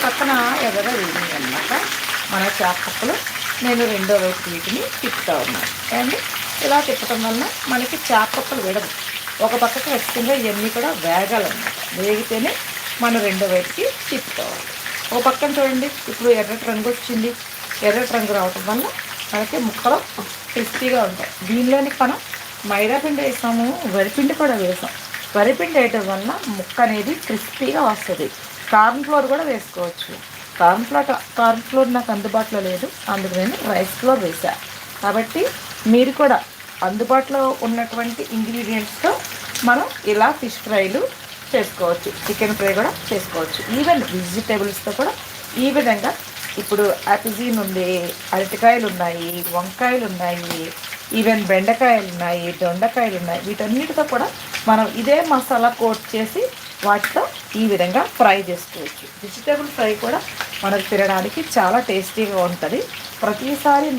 పక్కన ఎర్రగా వేగినాయి అన్నమాట మన చేపలు. నేను రెండో వైపు వీటిని తిప్పుతూ ఉన్నాను అండ్ ఇలా తిప్పటం వల్ల మనకి చేపలు విడదు. ఒక పక్కకి ఖచ్చితంగా ఇవన్నీ కూడా వేగాలన్నమాట. వేగితేనే మనం రెండో వైపుకి తిప్పుకోవాలి. ఒక పక్కన చూడండి ఇప్పుడు ఎర్రటి రంగు వచ్చింది. ఎర్రటి రంగు రావటం వల్ల మనకి ముక్కలు క్రిస్పీగా ఉంటాయి. దీనిలోనికి మనం మైదా పిండి వేసాము, వరిపిండి కూడా వేసాం. వరిపిండి వేయటం వల్ల ముక్క అనేది క్రిస్పీగా వస్తుంది. కార్న్ ఫ్లోర్ కూడా వేసుకోవచ్చు. కార్న్ ఫ్లోర్ నాకు అందుబాటులో లేదు, అందుకు నేను రైస్ ఫ్లోర్ వేసాను. కాబట్టి మీరు కూడా అందుబాటులో ఉన్నటువంటి ఇంగ్రీడియంట్స్తో మనం ఇలా ఫిష్ ఫ్రైలు చేసుకోవచ్చు, చికెన్ ఫ్రై కూడా చేసుకోవచ్చు. ఈవెన్ వెజిటేబుల్స్తో కూడా ఈ విధంగా ఇప్పుడు యాపిజీన్ ఉంది, అరటికాయలు ఉన్నాయి, వంకాయలు ఉన్నాయి, ఈవెన్ బెండకాయలు ఉన్నాయి, దొండకాయలు ఉన్నాయి. వీటన్నిటితో కూడా మనం ఇదే మసాలా కోట్ చేసి వాటితో ఈ విధంగా ఫ్రై చేసుకోవచ్చు. వెజిటేబుల్ ఫ్రై కూడా మనకు తినడానికి చాలా టేస్టీగా ఉంటుంది. ప్రతిసారి